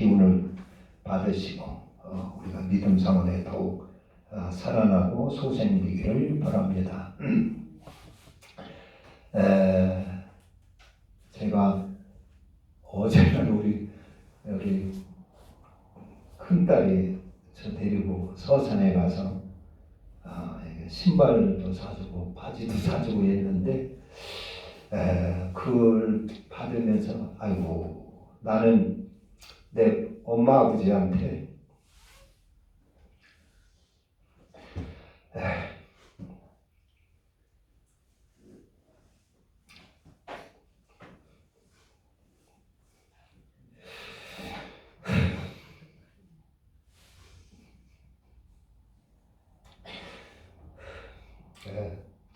기운을 받으시고 우리가 믿음 상원에 더욱 살아나고 소생되기를 바랍니다. 제가 어제는 우리 큰딸이 저 데리고 서산에 가서 신발도 사주고 바지도 사주고 했는데 그걸 받으면서 아이고 나는 내 엄마 아버지한테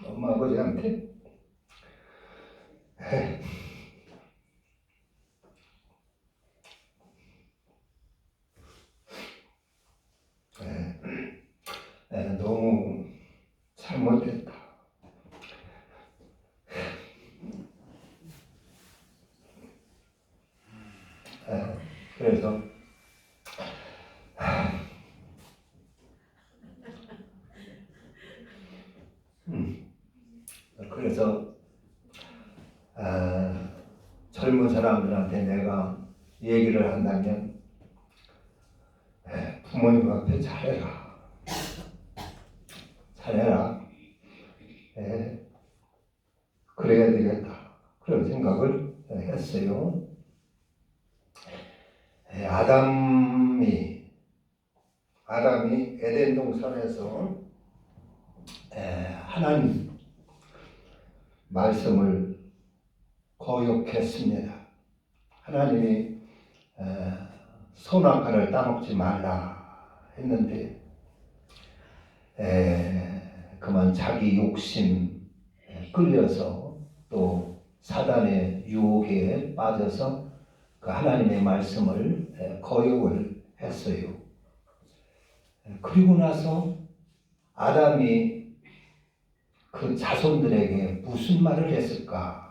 엄마 아버지한테 너무 잘못했다. 그래서 젊은 사람들한테 내가 얘기를 한다면 부모님 앞에 잘해라. 그래야 되겠다. 그런 생각을 했어요. 아담이 에덴 동산에서 하나님 말씀을 거역했습니다. 하나님이 선악과를 따먹지 말라 했는데 그만 자기 욕심 끌려서 또 사단의 유혹에 빠져서 그 하나님의 말씀을 거역을 했어요. 그리고 나서 아담이 그 자손들에게 무슨 말을 했을까?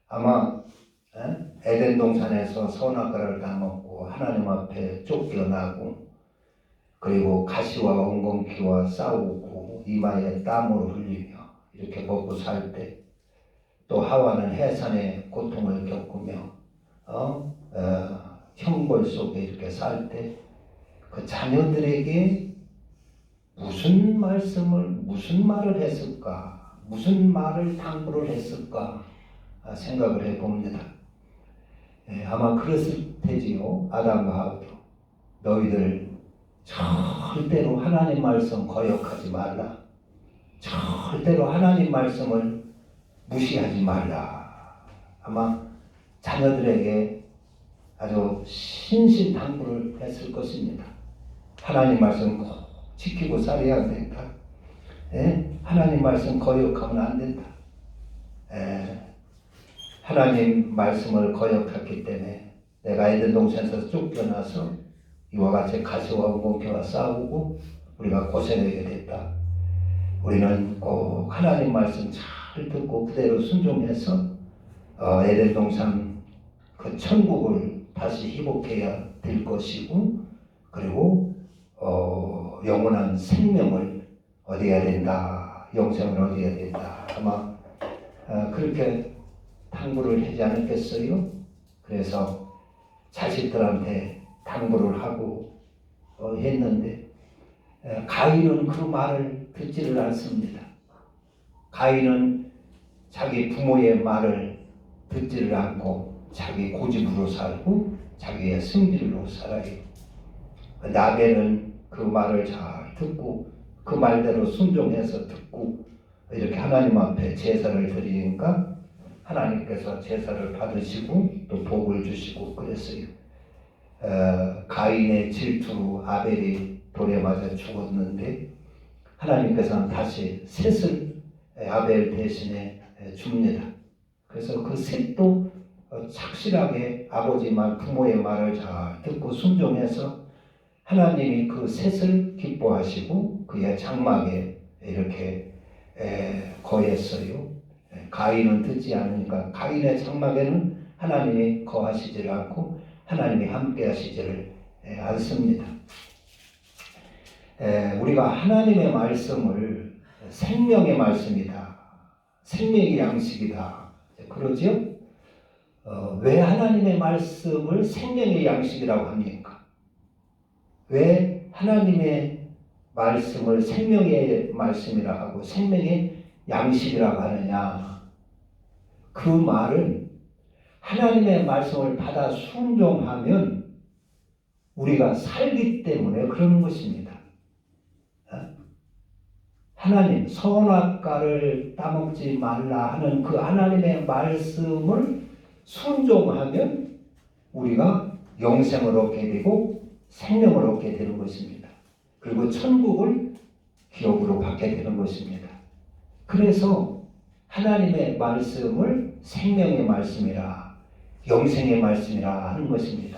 아마 에덴 동산에서 선악과를 따먹고 하나님 앞에 쫓겨나고 그리고 가시와 엉겅퀴와 싸우고 이마에 땀을 흘리며 이렇게 먹고 살 때 또 하와는 해산의 고통을 겪으며 형벌 속에 이렇게 살 때 그 자녀들에게 무슨 말을 했을까? 무슨 말을 당부를 했을까? 생각을 해봅니다. 아마 그랬을 테지요. 아담과 하와도 너희들 절대로 하나님 말씀 거역하지 말라. 절대로 하나님 말씀을 무시하지 말라. 아마 자녀들에게 아주 신신당부를 했을 것입니다. 하나님 말씀 꼭 지키고 살아야 된다. 하나님 말씀 거역하면 안 된다. 하나님 말씀을 거역했기 때문에 내가 에덴 동산에서 쫓겨나서 이와 같이 가시와 엉겅퀴와 싸우고 우리가 고생하게 됐다. 우리는 꼭 하나님 말씀 잘 듣고 그대로 순종해서 에덴 동산 그 천국을 다시 회복해야 될 것이고 그리고 영원한 생명을 얻어야 된다. 영생을 얻어야 된다. 아마 그렇게 당부를 하지 않았겠어요? 그래서 자식들한테 당부를 하고 했는데 가인은 그 말을 듣지를 않습니다. 가인은 자기 부모의 말을 듣지를 않고 자기 고집으로 살고 자기의 승질로 살아요. 아벨은 그 말을 잘 듣고 그 말대로 순종해서 듣고 이렇게 하나님 앞에 제사를 드리니까 하나님께서 제사를 받으시고 또 복을 주시고 그랬어요. 가인의 질투로 아벨이 돌에 맞아 죽었는데 하나님께서는 다시 셋을 아벨 대신에 줍니다. 그래서 그 셋도 착실하게 아버지 말, 부모의 말을 잘 듣고 순종해서 하나님이 그 셋을 기뻐하시고 그의 장막에 이렇게 거했어요. 가인은 듣지 않으니까 가인의 장막에는 하나님이 거하시지를 않고 하나님이 함께 하시지를 않습니다. 우리가 하나님의 말씀을 생명의 말씀이다, 생명의 양식이다 그러죠? 왜 하나님의 말씀을 생명의 양식이라고 합니까? 왜 하나님의 말씀을 생명의 말씀이라고 하고 생명의 양식이라고 하느냐? 그 말은 하나님의 말씀을 받아 순종하면 우리가 살기 때문에 그러는 것입니다. 하나님, 선악과를 따먹지 말라 하는 그 하나님의 말씀을 순종하면 우리가 영생을 얻게 되고 생명을 얻게 되는 것입니다. 그리고 천국을 기업으로 받게 되는 것입니다. 그래서 하나님의 말씀을 생명의 말씀이라, 영생의 말씀이라 하는 것입니다.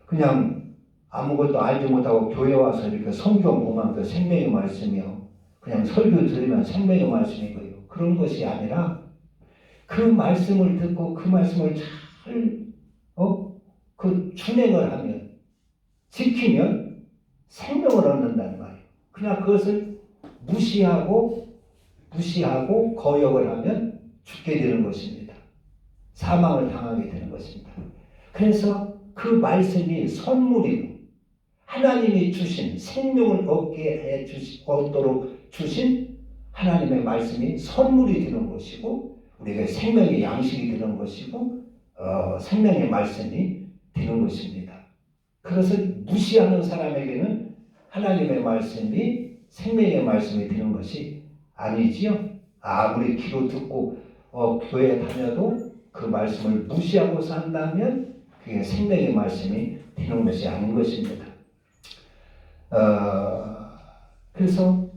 그냥 아무것도 알지 못하고 교회 와서 이렇게 성경 보면 그 생명의 말씀이요, 그냥 설교 들으면 생명의 말씀이고요, 그런 것이 아니라 그 말씀을 듣고 그 말씀을 잘 준행을 하면, 지키면 생명을 얻는다는 말이에요. 그냥 그것을 무시하고 거역을 하면 죽게 되는 것입니다. 사망을 당하게 되는 것입니다. 그래서 그 말씀이 선물이고 하나님이 주신 생명을 얻도록 주신 하나님의 말씀이 선물이 되는 것이고 우리가 생명의 양식이 되는 것이고 생명의 말씀이 되는 것입니다. 그것을 무시하는 사람에게는 하나님의 말씀이 생명의 말씀이 되는 것이 아니지요. 아무리 귀로 듣고 교회에 다녀도 그 말씀을 무시하고 산다면 그게 생명의 말씀이 되는 것이 아닌 것입니다. 그래서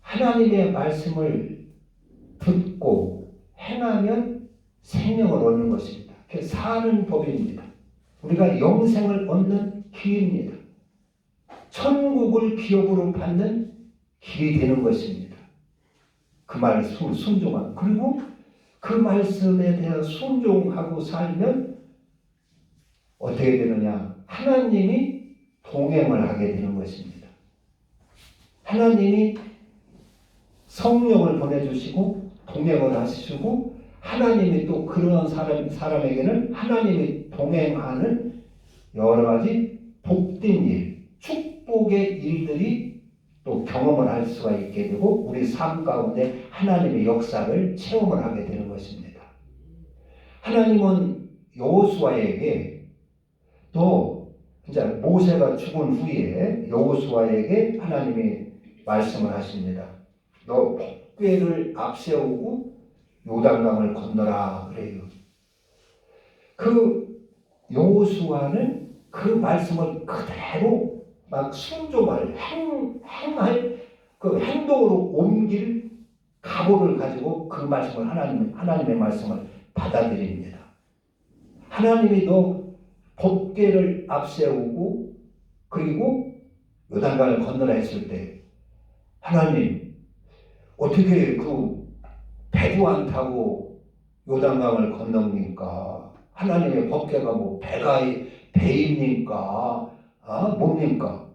하나님의 말씀을 듣고 행하면 생명을 얻는 것입니다. 그게 사는 법입니다. 우리가 영생을 얻는 길입니다. 천국을 기업으로 받는 길이 되는 것입니다. 그 말씀을 순종하고, 그리고 그 말씀에 대한 순종하고 살면 어떻게 되느냐? 하나님이 동행을 하게 되는 것입니다. 하나님이 성령을 보내주시고 동행을 하시고, 하나님이 또 그런 사람에게는 하나님이 동행하는 여러 가지 복된 일, 축복의 일들이 또 경험을 할 수가 있게 되고 우리 삶 가운데 하나님의 역사를 체험을 하게 되는 것입니다. 하나님은 여호수아에게, 또 이제 모세가 죽은 후에 여호수아에게 하나님이 말씀을 하십니다. 너 복궤를 앞세우고 요단강을 건너라 그래요. 그 여호수아는 그 말씀을 그대로 막 순종할, 행할, 그 행동으로 옮길 각오를 가지고 그 말씀을 하나님의 말씀을 받아들입니다. 하나님이 너 법궤를 앞세우고 그리고 요단강을 건너라 했을 때, 하나님 어떻게 그 배도 안 타고 요단강을 건넙니까? 하나님의 법궤가 뭐 배입니까? 뭡니까?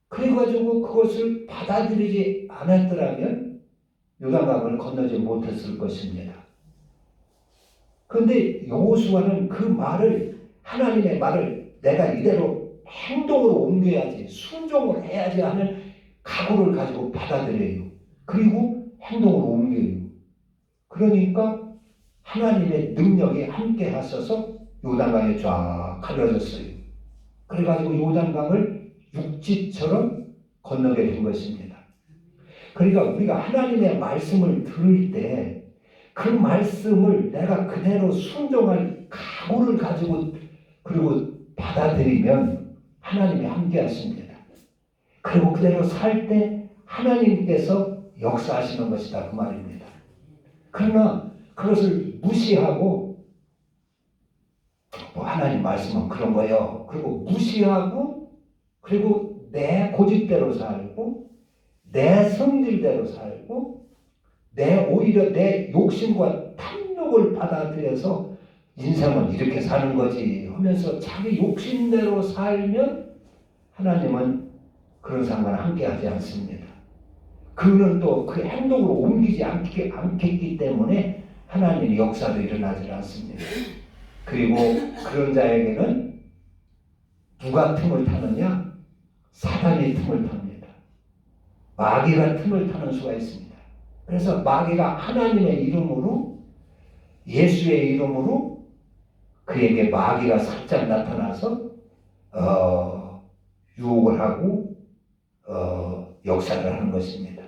그래가지고 그것을 받아들이지 않았더라면 요단강을 건너지 못했을 것입니다. 그런데 여호수아는 그 말을, 하나님의 말을 내가 이대로 행동으로 옮겨야지, 순종을 해야지 하는 각오를 가지고 받아들여요. 그리고 행동으로 옮겨요. 그러니까 하나님의 능력이 함께 하셔서 요단강에 쫙 가려졌어요. 그래가지고 요단강을 육지처럼 건너게 된 것입니다. 그러니까 우리가 하나님의 말씀을 들을 때 그 말씀을 내가 그대로 순종할 각오를 가지고 그리고 받아들이면 하나님이 함께 하십니다. 그리고 그대로 살 때 하나님께서 역사하시는 것이다 그 말입니다. 그러나 그것을 무시하고 하나님 말씀은 그런 거예요. 그리고 무시하고 그리고 내 고집대로 살고 내 성질대로 살고 오히려 내 욕심과 탐욕을 받아들여서 인생은 이렇게 사는 거지 하면서 자기 욕심대로 살면 하나님은 그런 상관을 함께 하지 않습니다. 그는 또 그 행동으로 옮기지 않겠기 때문에 하나님의 역사도 일어나지 않습니다. 그리고 그런 자에게는 누가 틈을 타느냐? 사단이 틈을 탑니다. 마귀가 틈을 타는 수가 있습니다. 그래서 마귀가 하나님의 이름으로, 예수의 이름으로 그에게 마귀가 살짝 나타나서 유혹을 하고 역사를 하는 것입니다.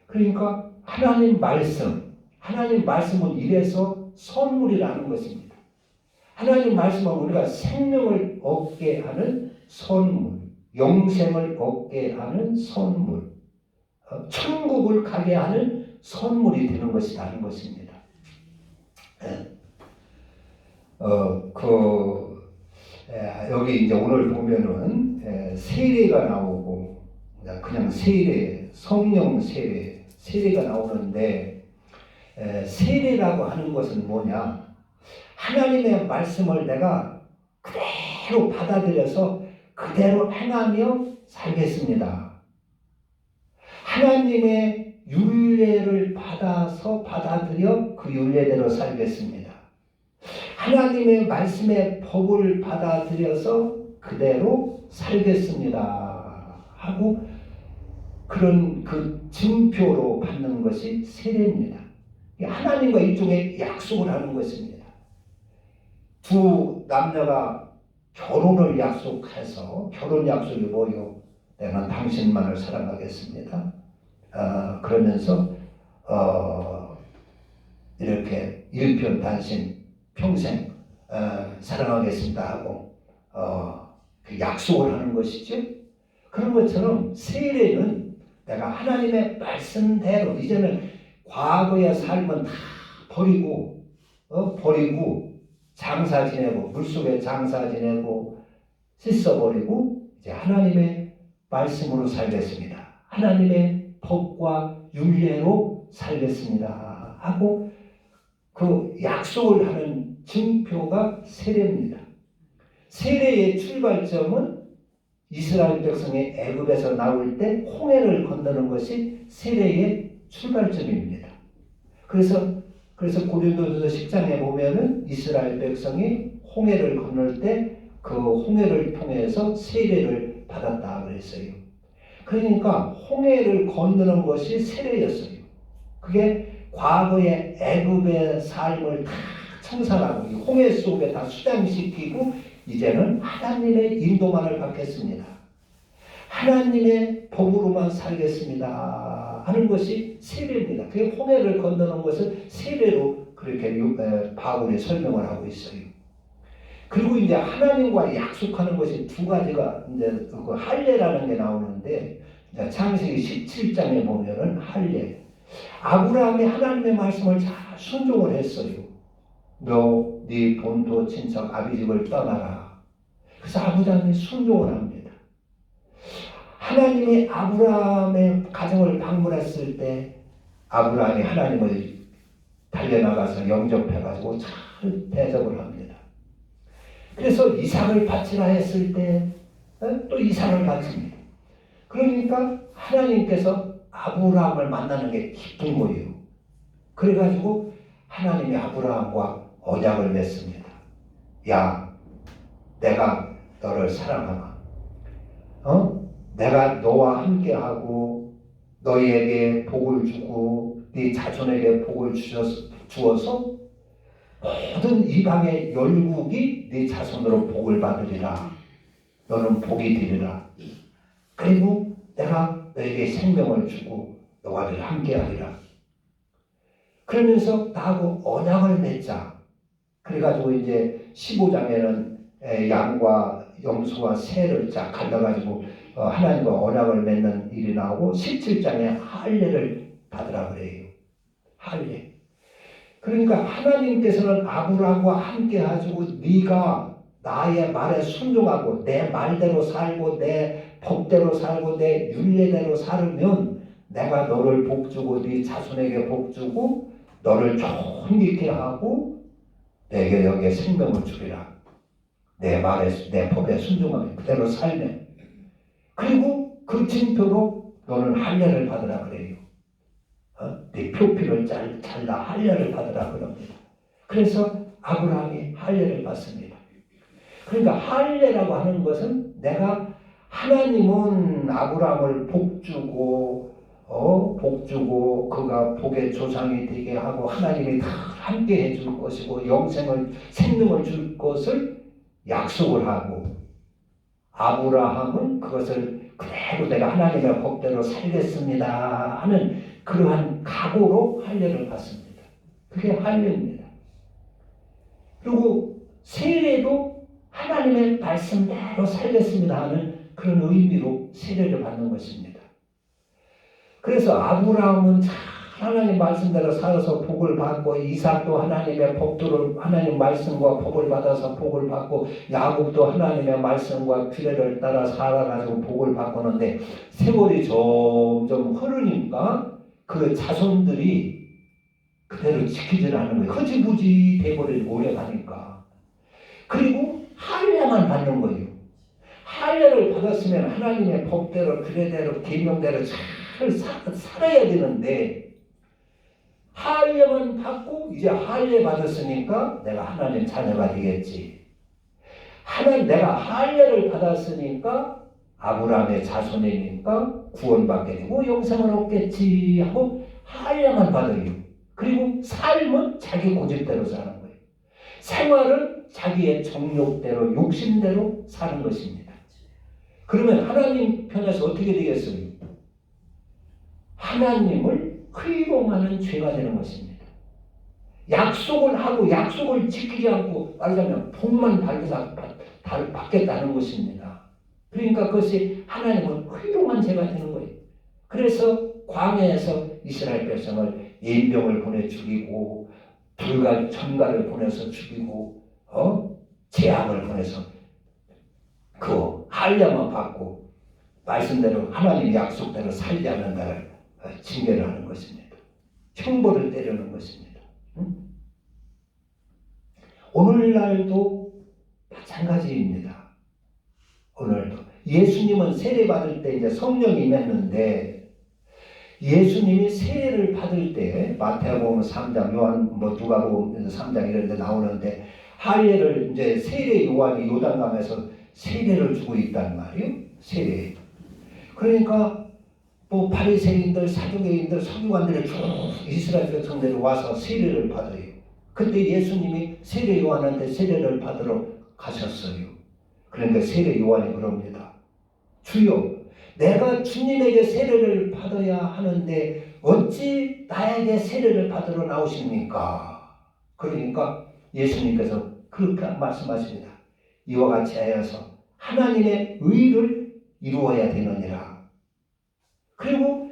그러니까 하나님 말씀은 이래서 선물이라는 것입니다. 하나님 말씀은 우리가 생명을 얻게 하는 선물, 영생을 얻게 하는 선물, 천국을 가게 하는 선물이 되는 것이라는 것입니다. 여기 이제 오늘 보면은 세례가 나오고 그냥 세례, 성령 세례가 나오는데 세례라고 하는 것은 뭐냐? 하나님의 말씀을 내가 그대로 받아들여서 그대로 행하며 살겠습니다. 하나님의 율례를 받아들여 그 율례대로 살겠습니다. 하나님의 말씀의 법을 받아들여서 그대로 살겠습니다 하고 그런 그 증표로 받는 것이 세례입니다. 하나님과 일종의 약속을 하는 것입니다. 두 남녀가 결혼을 약속해서 결혼 약속이 뭐요? 내가 당신만을 사랑하겠습니다. 그러면서 이렇게 일편단심 평생 사랑하겠습니다 하고 그 약속을 하는 것이죠. 그런 것처럼 세례는 내가 하나님의 말씀대로 이제는 과거의 삶은 다 버리고 장사 지내고 물속에 장사 지내고 씻어버리고 이제 하나님의 말씀으로 살겠습니다. 하나님의 법과 율례로 살겠습니다 하고 그 약속을 하는 증표가 세례입니다. 세례의 출발점은 이스라엘 백성이 애굽에서 나올 때 홍해를 건너는 것이 세례의 출발점입니다. 그래서 고린도전서 10장에 보면은 이스라엘 백성이 홍해를 건널 때 그 홍해를 통해서 세례를 받았다 그랬어요. 그러니까 홍해를 건너는 것이 세례였어요. 그게 과거의 애굽의 삶을 다 청산하고 이 홍해 속에 다 수장시키고 이제는 하나님의 인도만을 받겠습니다. 하나님의 법으로만 살겠습니다 하는 것이 세례입니다. 그게 홍해를 건너는 것을 세례로 그렇게 바울이 설명을 하고 있어요. 그리고 이제 하나님과 약속하는 것이 두 가지가 이제 그 할례라는 게 나오는데 창세기 17장에 보면은 할례. 아브라함이 하나님의 말씀을 잘 순종을 했어요. 너 네 본토 친척 아비집을 떠나라. 그래서 아브라함이 순종을 합니다. 하나님이 아브라함의 가정을 방문했을 때 아브라함이 하나님을 달려나가서 영접해가지고 잘 대접을 합니다. 그래서 이삭을 바치라 했을 때 또 이삭을 바칩니다. 그러니까 하나님께서 아브라함을 만나는 게 기쁜 거예요. 그래가지고 하나님이 아브라함과 언약을 맺습니다. 야, 내가 너를 사랑하마. 내가 너와 함께하고 너희에게 복을 주고 네 자손에게 복을 주어서 모든 이방의 열국이 네 자손으로 복을 받으리라. 너는 복이 되리라. 그리고 내가 너에게 생명을 주고 너와 늘 함께하리라. 그러면서 나하고 언약을 맺자. 그래가지고 이제 15장에는 양과 염소와 새를 쫙 갈라가지고 하나님과 언약을 맺는 일이 나오고 17장에 할례를 받으라 그래요. 할례. 그러니까 하나님께서는 아브라함과 함께 하시고 네가 나의 말에 순종하고 내 말대로 살고 내 법대로 살고 내 율례대로 살면 내가 너를 복주고 네 자손에게 복주고 너를 존귀케 하고 내게 여기에 생명을 주리라. 내 말에 내 법에 순종하면 그대로 살면 그리고 그 징표로 너는 할례를 받으라 그래요. 네 표피를 잘라 할례를 받으라 그럽니다. 그래서 아브라함이 할례를 받습니다. 그러니까 할례라고 하는 것은 내가 하나님은 아브라함을 복주고 복주고 그가 복의 조상이 되게 하고 하나님이 다 함께 해줄 것이고 영생을 생명을 줄 것을 약속을 하고 아브라함은 그것을 그대로 내가 하나님의 법대로 살겠습니다 하는 그러한 각오로 할례를 받습니다. 그게 할례입니다. 그리고 세례도 하나님의 말씀대로 살겠습니다 하는 그런 의미로 세례를 받는 것입니다. 그래서 아브라함은 하나님 말씀대로 살아서 복을 받고 이삭도 하나님의 법도를 하나님 말씀과 법을 받아서 복을 받고 야곱도 하나님의 말씀과 규례를 따라 살아가지고 복을 받고는데 세월이 점점 흐르니까 그 자손들이 그대로 지키질 않는 거예요. 흐지부지 돼버리고 오래 가니까. 그리고 할례만 받는 거예요. 할례를 받았으면 하나님의 법대로 규례대로 계명대로 잘 살아야 되는데 할례만 받고 이제 할례 받았으니까 내가 하나님 자녀가 되겠지. 내가 할례를 받았으니까 아브라함의 자손이니까 구원받게 되고 영생을 얻겠지 하고 할례만 받아요. 그리고 삶은 자기 고집대로 사는 거예요. 생활은 자기의 정욕대로 욕심대로 사는 것입니다. 그러면 하나님 편에서 어떻게 되겠어요? 하나님을 희롱하는 죄가 되는 것입니다. 약속을 하고 약속을 지키지 않고 말하자면 복만 받겠다는 것입니다. 그러니까 그것이 하나님을 희롱한 죄가 되는 거예요. 그래서 광야에서 이스라엘 백성을 예병을 보내 죽이고 천가를 보내서 죽이고 재앙을 보내서 그 할례만 받고 말씀대로 하나님 약속대로 살지 않는다를 징계를 하는 것입니다. 형벌을 때리는 것입니다. 오늘날도 마찬가지입니다. 오늘도 예수님은 세례 받을 때 이제 성령이 임했는데 예수님이 세례를 받을 때 마태복음 3장 요한 누가복음 3장 이런 데 나오는데 할례를 이제 세례 요한이 요단강에서 세례를 주고 있단 말이에요. 세례. 그러니까 바리새인들, 사두개인들, 서기관들이 쭉 이스라엘 백성들이 와서 세례를 받아요. 그때 예수님이 세례 요한한테 세례를 받으러 가셨어요. 그러니까 세례 요한이 그럽니다. 주여, 내가 주님에게 세례를 받아야 하는데 어찌 나에게 세례를 받으러 나오십니까? 그러니까 예수님께서 그렇게 말씀하십니다. 이와 같이 하여서 하나님의 의를 이루어야 되느니라. 그리고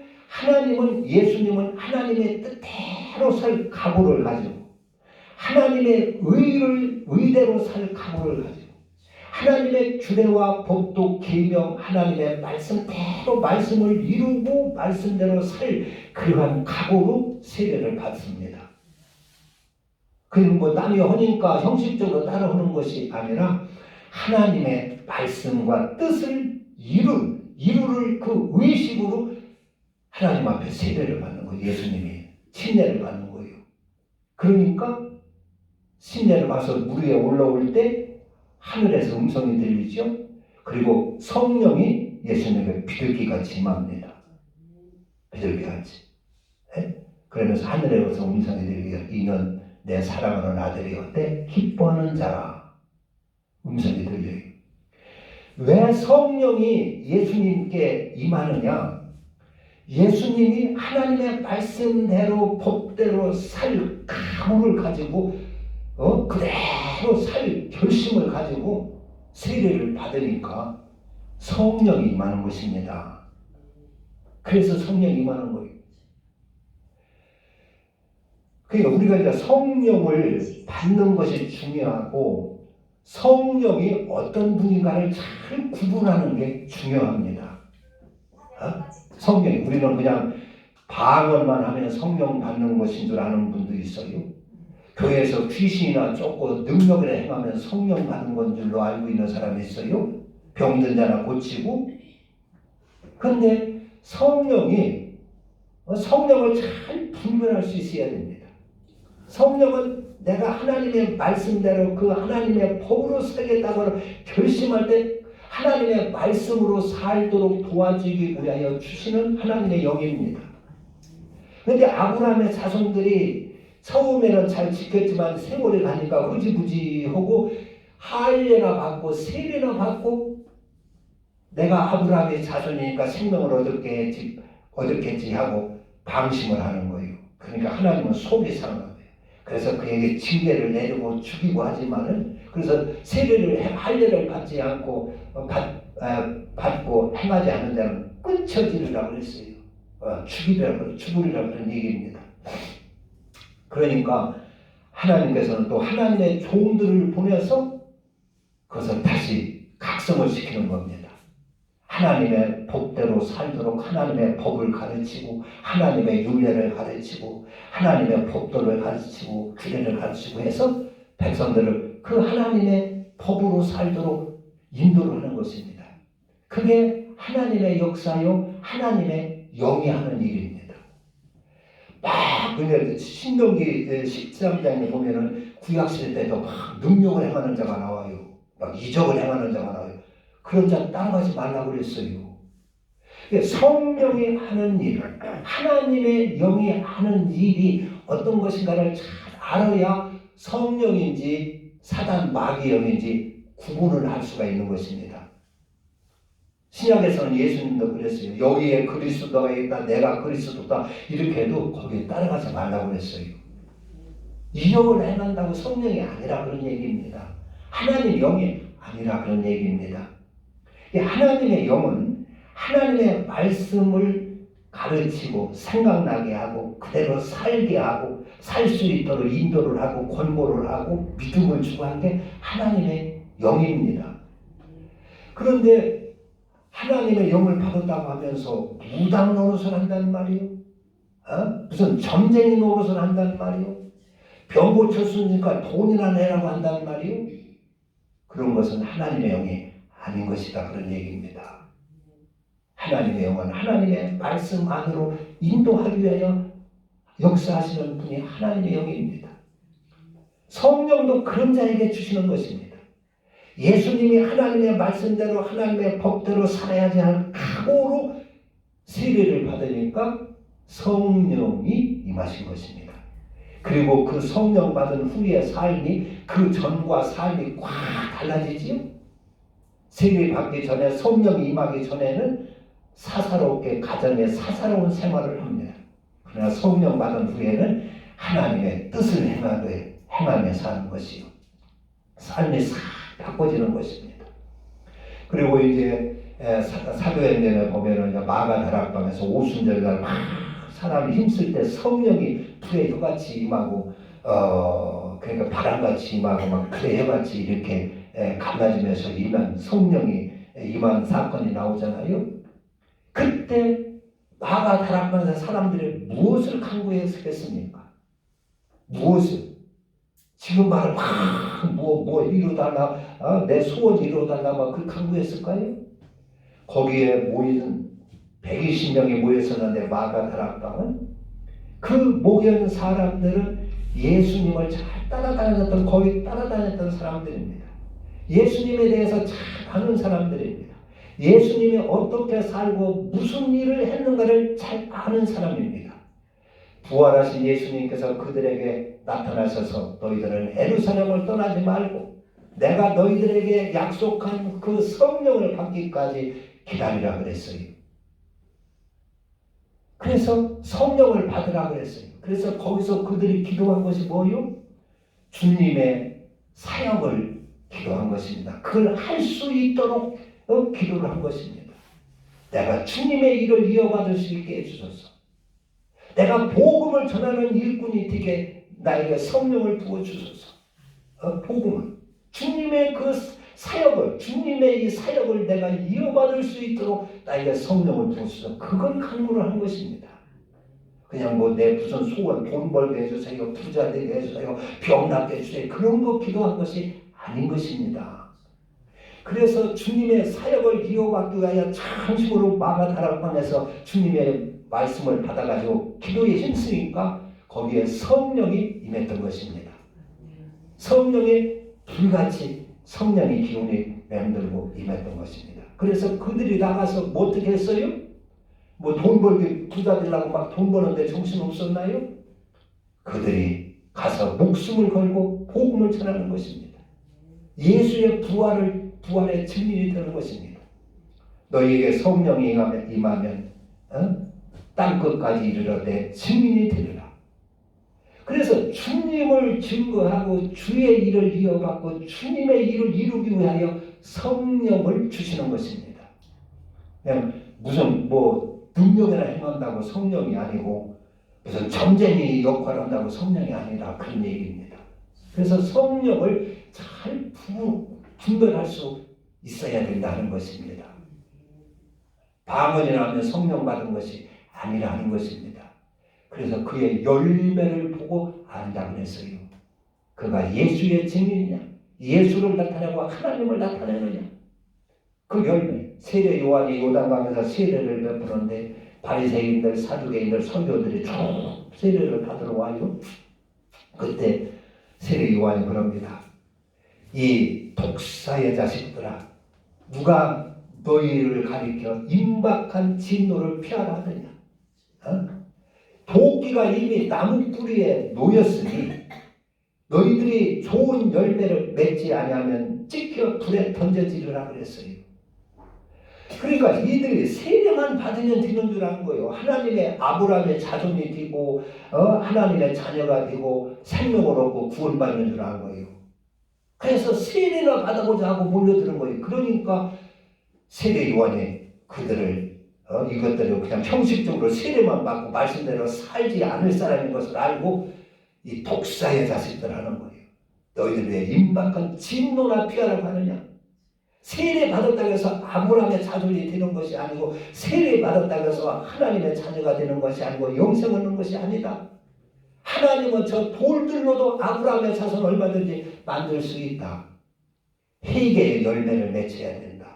예수님은 하나님의 뜻대로 살 각오를 가지고 하나님의 의대로 살 각오를 가지고 하나님의 규례와 법도 계명 하나님의 말씀대로 말씀을 이루고 말씀대로 살 그러한 각오로 세례를 받습니다. 그리고 남이 하니까 형식적으로 따라하는 것이 아니라 하나님의 말씀과 뜻을 이루를 그 의식으로 하나님 앞에 세례를 받는 거예요. 예수님이 침례를 받는 거예요. 그러니까 침례를 받아서 물 위에 올라올 때 하늘에서 음성이 들리죠. 그리고 성령이 예수님에게 비둘기같이 임합니다. 비둘기같이. 네? 그러면서 하늘에서 음성이 들리고 이는 내 사랑하는 아들이요 때 기뻐하는 자라 음성이 들려요. 왜 성령이 예수님께 임하느냐? 예수님이 하나님의 말씀대로 법대로 살 각오를 가지고 그대로 살 결심을 가지고 세례를 받으니까 성령이 임하는 것입니다. 그래서 성령이 임하는 거예요. 그러니까 우리가 이제 성령을 받는 것이 중요하고 성령이 어떤 분인가를 잘 구분하는 게 중요합니다. 성령이 우리는 그냥 방언만 하면 성령 받는 것인 줄 아는 분도 있어요. 교회에서 귀신이나 쫓고 능력을 행하면 성령 받은 건 줄로 알고 있는 사람이 있어요. 병든 자나 고치고. 근데 성령을 잘 분별할 수 있어야 됩니다. 성령은 내가 하나님의 말씀대로 그 하나님의 법으로 살겠다고 결심할 때 하나님의 말씀으로 살도록 도와주기 위하여 주시는 하나님의 영입니다. 그런데 아브라함의 자손들이 처음에는 잘 지켰지만 세월이 가니까 흐지부지하고 할례나 받고 세례나 받고 내가 아브라함의 자손이니까 생명을 얻었겠지 하고 방심을 하는 거예요. 그러니까 하나님은 속이 상한 거예요. 그래서 그에게 징계를 내리고 죽이고 하지만은 그래서 할례를 받지 않고 받고 행하지 않는 자는 끊쳐지리라고 했어요. 죽으리라고 그런 얘기입니다. 그러니까 하나님께서는 또 하나님의 종들을 보내서 그것을 다시 각성을 시키는 겁니다. 하나님의 법대로 살도록 하나님의 법을 가르치고 하나님의 율례를 가르치고 하나님의 법도를 가르치고 규례를 가르치고 해서 백성들을 그 하나님의 법으로 살도록 인도를 하는 것입니다. 그게 하나님의 역사요 하나님의 영이 하는 일입니다. 막 그냥 신명기 13장에 보면은 구약시대에도 막 능력을 행하는 자가 나와요. 막 이적을 행하는 자가 나와요. 그런 자 따라가지 말라고 그랬어요. 성령이 하는 일, 하나님의 영이 하는 일이 어떤 것인가를 잘 알아야 성령인지 사단 마귀 영인지 구분을 할 수가 있는 것입니다. 신약에서는 예수님도 그랬어요. 여기에 그리스도가 있다, 내가 그리스도다 이렇게 해도 거기에 따라가지 말라고 그랬어요. 이적을 행한다고 성령이 아니라 그런 얘기입니다. 하나님의 영이 아니라 그런 얘기입니다. 하나님의 영은 하나님의 말씀을 가르치고 생각나게 하고 그대로 살게 하고 살 수 있도록 인도를 하고 권고를 하고 믿음을 주고 하는 게 하나님의 영입니다. 그런데 하나님의 영을 받았다고 하면서 무당 노릇을 한단 말이에요. 무슨 점쟁이 노릇을 한단 말이에요. 병 고쳤으니까 돈이나 내라고 한단 말이에요. 그런 것은 하나님의 영이 아닌 것이다 그런 얘기입니다. 하나님의 영은 하나님의 말씀 안으로 인도하기 위하여 역사하시는 분이 하나님의 영입니다. 성령도 그런 자에게 주시는 것입니다. 예수님이 하나님의 말씀대로 하나님의 법대로 살아야지 할 각오로 세례를 받으니까 성령이 임하신 것입니다. 그리고 그 성령 받은 후의 삶이 그 전과 삶이 확 달라지지요. 세례 받기 전에 성령이 임하기 전에는 사사롭게 가정에 사사로운 생활을 합니다. 그러나 성령 받은 후에는 하나님의 뜻을 행하며 사는 것이요. 삶이 싹 바꿔지는 것입니다. 그리고 이제 사도행전에 보면은 마가다락방에서 오순절날 막 사람이 힘쓸 때 성령이 불의 혀같이 임하고 그러니까 바람같이 임하고 막 불의 혀같이 이렇게 갈라지면서 임한 성령이 임한 사건이 나오잖아요. 그때 마가다락방에서 사람들이 무엇을 간구했겠습니까? 무엇을? 지금 말을 뭐 이루어달라, 내 소원 이루어달라 막 그 간구했을까요? 거기에 모이는 120명이 모였었는데 마가다락방은 그 모인 사람들은 예수님을 잘 따라다녔던 거의 따라다녔던 사람들입니다. 예수님에 대해서 잘 아는 사람들입니다. 예수님이 어떻게 살고 무슨 일을 했는가를 잘 아는 사람입니다. 부활하신 예수님께서 그들에게 나타나셔서 너희들은 예루살렘을 떠나지 말고 내가 너희들에게 약속한 그 성령을 받기까지 기다리라 그랬어요. 그래서 성령을 받으라 그랬어요. 그래서 거기서 그들이 기도한 것이 뭐예요? 주님의 사역을 기도한 것입니다. 그걸 할 수 있도록 기도를 한 것입니다. 내가 주님의 일을 이어받을 수 있게 해주소서. 내가 복음을 전하는 일꾼이 되게 나에게 성령을 부어주소서. 복음을. 주님의 그 사역을, 주님의 이 사역을 내가 이어받을 수 있도록 나에게 성령을 부어주소서. 그걸 간구를 한 것입니다. 그냥 뭐 내 무슨 소원 돈 벌게 해주세요, 부자 되게 해주세요, 병 낫게 해주세요, 그런 거 기도한 것이 아닌 것입니다. 그래서 주님의 사역을 이어받기 위하여 참심으로 마가다락방에서 주님의 말씀을 받아가지고 기도에 힘쓰니까 거기에 성령이 임했던 것입니다. 성령이 불같이 성령의 기운이 맴돌고 임했던 것입니다. 그래서 그들이 나가서 뭐 어떻게 했어요? 뭐 돈 벌기 부자 되려고 막 돈 버는데 정신 없었나요? 그들이 가서 목숨을 걸고 복음을 전하는 것입니다. 예수의 부활의 증인이 되는 것입니다. 너희에게 성령이 임하면 땅끝까지 이르러되 증인이 되리라. 그래서 주님을 증거하고 주의 일을 이어받고 주님의 일을 이루기 위하여 성령을 주시는 것입니다. 그냥 무슨 뭐 능력이나 행한다고 성령이 아니고 무슨 점쟁이 역할을 한다고 성령이 아니라 그런 얘기입니다. 그래서 성령을 잘 분별할 수 있어야 된다는 것입니다. 방언이나 하면 성령 받은 것이 아니라는 것입니다. 그래서 그의 열매를 보고 안다고 했어요. 그가 예수의 증인이냐, 예수를 나타내고 하나님을 나타내느냐. 그 열매, 세례 요한이 요단강에서 세례를 베푸는데 바리새인들, 사두개인들, 선교들이 쭉 세례를 받으러 와요. 그때 세례 요한이 그럽니다. 이 독사의 자식들아, 누가 너희를 가리켜 임박한 진노를 피하라 하느냐. 도끼가 이미 나무 뿌리에 놓였으니 너희들이 좋은 열매를 맺지 아니하면 찍혀 불에 던져지리라 그랬어요. 그러니까 이들이 세례만 받으면 되는 줄 아는 거예요. 하나님의 아브라함의 자손이 되고 하나님의 자녀가 되고 생명을 얻고 구원받는 줄 아는 거예요. 그래서 세례나 받아보자 하고 몰려드는 거예요. 그러니까 세례 요한이 그들을 이것들을 그냥 형식적으로 세례만 받고 말씀대로 살지 않을 사람인 것을 알고 이 독사의 자식들 하는 거예요. 너희들 왜 임박한 진노나 피하라고 하느냐. 세례 받았다고 해서 아브라함의 자손이 되는 것이 아니고 세례 받았다고 해서 하나님의 자녀가 되는 것이 아니고 영생을 얻는 것이 아니다. 하나님은 저 돌들로도 아브라함의 자손 얼마든지 만들 수 있다. 회개의 열매를 맺혀야 된다.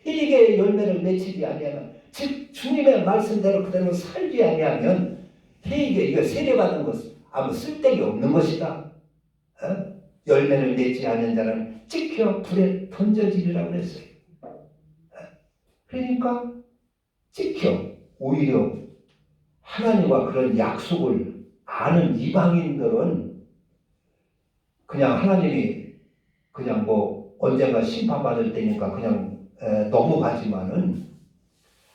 회개의 열매를 맺히지 아니하면, 즉 주님의 말씀대로 그대로 살지 아니하면 회개, 이거 세례받은 것은 아무 쓸데기 없는 것이다. 열매를 맺지 않는 자는 찍혀 불에 던져지리라고 했어요. 그러니까 찍혀 오히려 하나님과 그런 약속을 아는 이방인들은 그냥 하나님이 그냥 뭐 언젠가 심판받을 때니까 그냥 넘어가지만은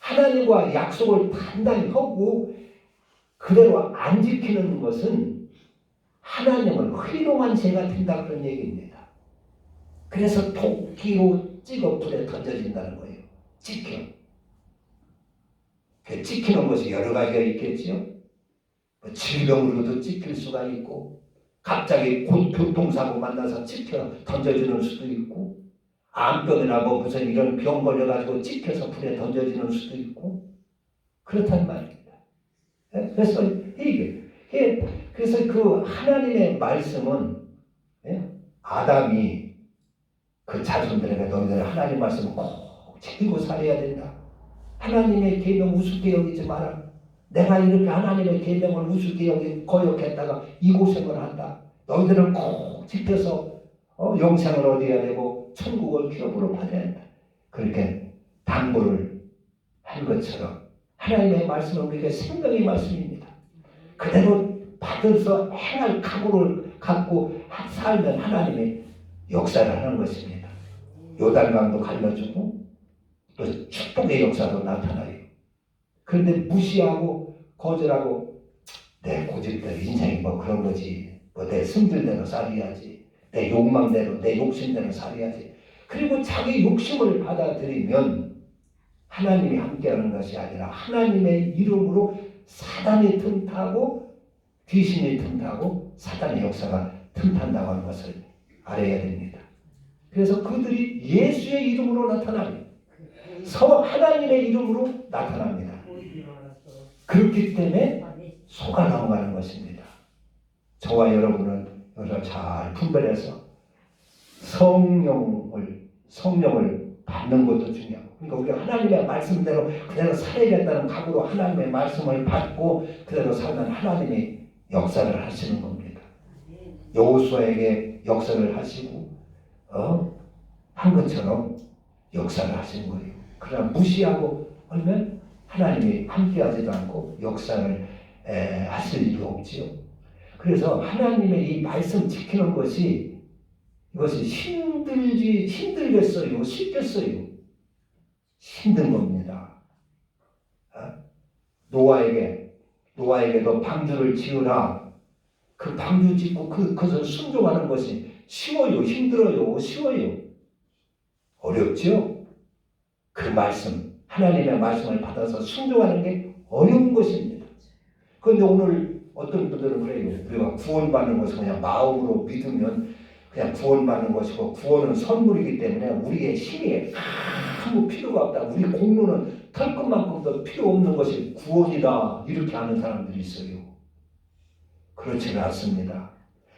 하나님과 약속을 단단히 하고 그대로 안 지키는 것은 하나님을 회롱한 죄가 된다 그런 얘기입니다. 그래서 도끼로 찍어 불에 던져진다는 거예요. 찍혀. 그 찍히는 것이 여러 가지가 있겠지요. 질병으로도 찍힐 수가 있고 갑자기 교통사고 만나서 찍혀 던져지는 수도 있고 암병이나 뭐 무슨 이런 병 걸려가지고 찍혀서 불에 던져지는 수도 있고 그렇단 말입니다. 그래서 그래서 그 하나님의 말씀은 아담이 그 자손들에게 너희들 하나님 말씀을 꼭 지키고 살아야 된다. 하나님의 계명 우습게 여기지 마라. 내가 이렇게 하나님의 계명을 우습게 여기 거역했다가 이고생을 한다. 너희들은 꼭 지켜서 영생을 얻어야 되고 천국을 기업으로 받아야 한다. 그렇게 당부를 한 것처럼 하나님의 말씀은 우리에게 생명의 말씀입니다. 그대로 받아서 행할 각오를 갖고 살면 하나님이 역사를 하는 것입니다. 요단강도 갈라주고 또 축복의 역사도 나타나요. 그런데 무시하고 거절하고 내 고집대로 인생이 뭐 그런 거지, 뭐 내 승질대로 살아야지, 내 욕망대로 내 욕심대로 살아야지, 그리고 자기 욕심을 받아들이면 하나님이 함께하는 것이 아니라 하나님의 이름으로 사단이 틈타고 귀신이 틈타고 사단의 역사가 틈탄다고 하는 것을 알아야 됩니다. 그래서 그들이 예수의 이름으로 나타나요. 하나님의 이름으로 나타납니다. 그렇기 때문에 속아 넘어가는 것입니다. 저와 여러분은 이것을 잘 분별해서 성령을 받는 것도 중요하고, 그러니까 우리가 하나님의 말씀대로 그대로 살아야겠다는 각오로 하나님의 말씀을 받고 그대로 살면 하나님이 역사를 하시는 겁니다. 여호수아에게 역사를 하시고 한 것처럼 역사를 하시는 거예요. 그러나 무시하고 하면 하나님이 함께하지도 않고 역사를 하실 일이 없지요. 그래서 하나님의 이 말씀 지키는 것이 이것이 힘들겠어요? 쉽겠어요? 힘든 겁니다. 노아에게도 방주를 지으라. 그 방주 짓고 그것을 순종하는 것이 쉬워요? 힘들어요? 쉬워요? 어렵죠? 그 말씀, 하나님의 말씀을 받아서 순종하는 게 어려운 것입니다. 그런데 오늘 어떤 분들은 그래요. 우리가 구원받는 것을 그냥 마음으로 믿으면 그냥 구원받는 것이고, 구원은 선물이기 때문에 우리의 힘이 아무 필요가 없다. 우리 공로는 털끝만큼도 필요 없는 것이 구원이다. 이렇게 하는 사람들이 있어요. 그렇지는 않습니다.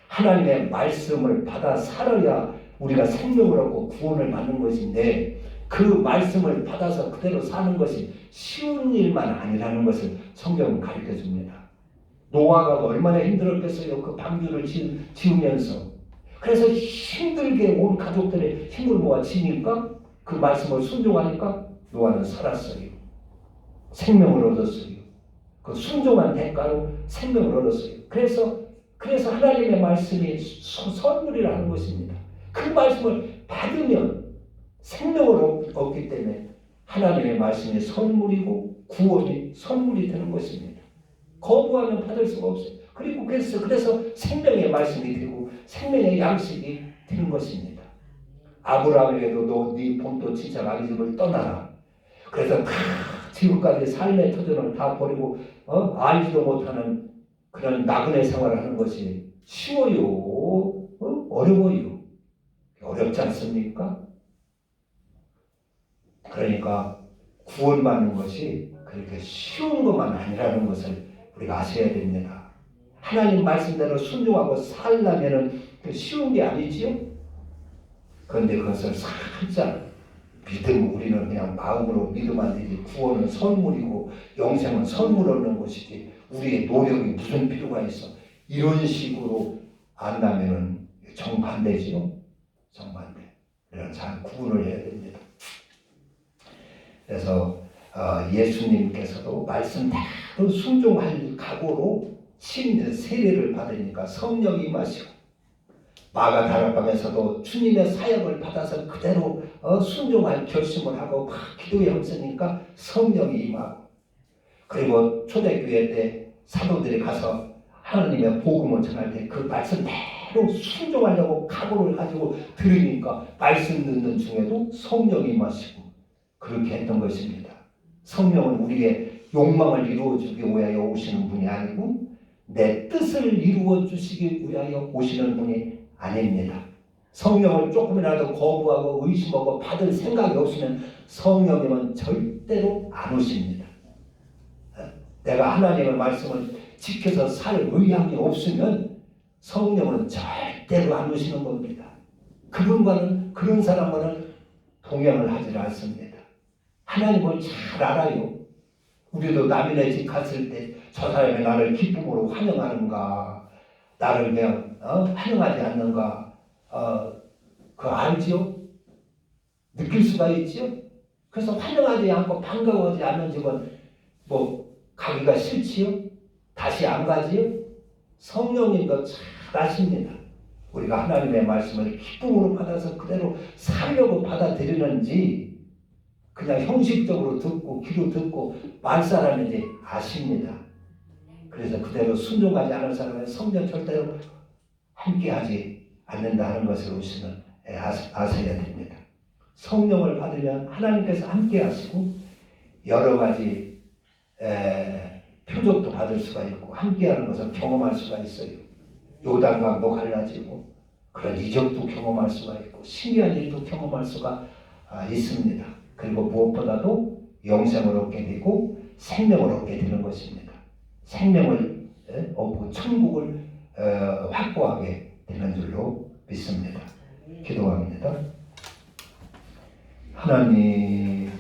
하나님의 말씀을 받아 살아야 우리가 생명을 얻고 구원을 받는 것인데, 그 말씀을 받아서 그대로 사는 것이 쉬운 일만 아니라는 것을 성경은 가르쳐 줍니다. 노아가 얼마나 힘들었겠어요. 그 방주를 지으면서. 그래서 힘들게 온 가족들의 힘을 모아 지니까, 그 말씀을 순종하니까 노아는 살았어요. 생명을 얻었어요. 그 순종한 대가로 생명을 얻었어요. 그래서 하나님의 말씀이 선물이라는 것입니다. 그 말씀을 받으면 생명을 얻기 때문에 하나님의 말씀이 선물이고 구원이 선물이 되는 것입니다. 거부하면 받을 수가 없어요. 그리고 그래서 생명의 말씀이 되고 생명의 양식이 되는 것입니다. 아브라함에게도 너 네 본토 친척 아비 집을 떠나라. 그래서 다 지금까지 삶의 터전을 다 버리고 알지도 못하는 그런 나그네 생활을 하는 것이 쉬워요? 어려워요? 어렵지 않습니까? 그러니까 구원받는 것이 그렇게 쉬운 것만 아니라는 것을 우리가 아셔야 됩니다. 하나님 말씀대로 순종하고 살려면은 쉬운 게 아니지요? 그런데 그것을 살짝 우리는 그냥 마음으로 믿으면 안 되지. 구원은 선물이고 영생은 선물 얻는 것이지 우리의 노력이 무슨 필요가 있어. 이런 식으로 안다면은 정반대지요. 정반대. 그래서 잘 구분을 해야 됩니다. 그래서 예수님께서도 말씀대로 순종할 각오로 세례를 받으니까 성령이 임하시고, 마가 다락방에서도 주님의 사역을 받아서 그대로 순종할 결심을 하고 막 기도에 힘쓰니까 성령이 임하고, 그리고 초대교회 때 사도들이 가서 하나님의 복음을 전할 때 그 말씀대로 순종하려고 각오를 가지고 들으니까 말씀 듣는 중에도 성령이 임하시고 그렇게 했던 것입니다. 성령은 우리의 욕망을 이루어주기 위하여 오시는 분이 아니고 내 뜻을 이루어주시기 위하여 오시는 분이 아닙니다. 성령을 조금이라도 거부하고 의심하고 받을 생각이 없으면 성령님은 절대로 안 오십니다. 내가 하나님의 말씀을 지켜서 살 의향이 없으면 성령은 절대로 안 오시는 겁니다. 그런 사람과는 동행을 하지 않습니다. 하나님을 잘 알아요. 우리도 남인의 집 갔을 때 저 사람이 나를 기쁨으로 환영하는가, 나를 그냥 환영하지 않는가, 그거 알지요? 느낄 수가 있지요? 그래서 환영하지 않고 반가워하지 않는 집은 가기가 싫지요? 다시 안 가지요? 성령님도 잘 아십니다. 우리가 하나님의 말씀을 기쁨으로 받아서 그대로 살려고 받아들이는지 그냥 형식적으로 듣고 귀로 듣고 말살하는지 아십니다. 그래서 그대로 순종하지 않은 사람은 성령 절대로 함께하지 않는다는 것을 우리는 아셔야 됩니다. 성령을 받으면 하나님께서 함께하시고 여러 가지 표적도 받을 수가 있고 함께하는 것을 경험할 수가 있어요. 요단강도 갈라지고 그런 이적도 경험할 수가 있고 신기한 일도 경험할 수가 있습니다. 그리고 무엇보다도 영생을 얻게 되고 생명을 얻게 되는 것입니다. 생명을 천국을 확보하게 되는 줄로 믿습니다. 기도합니다. 하나님,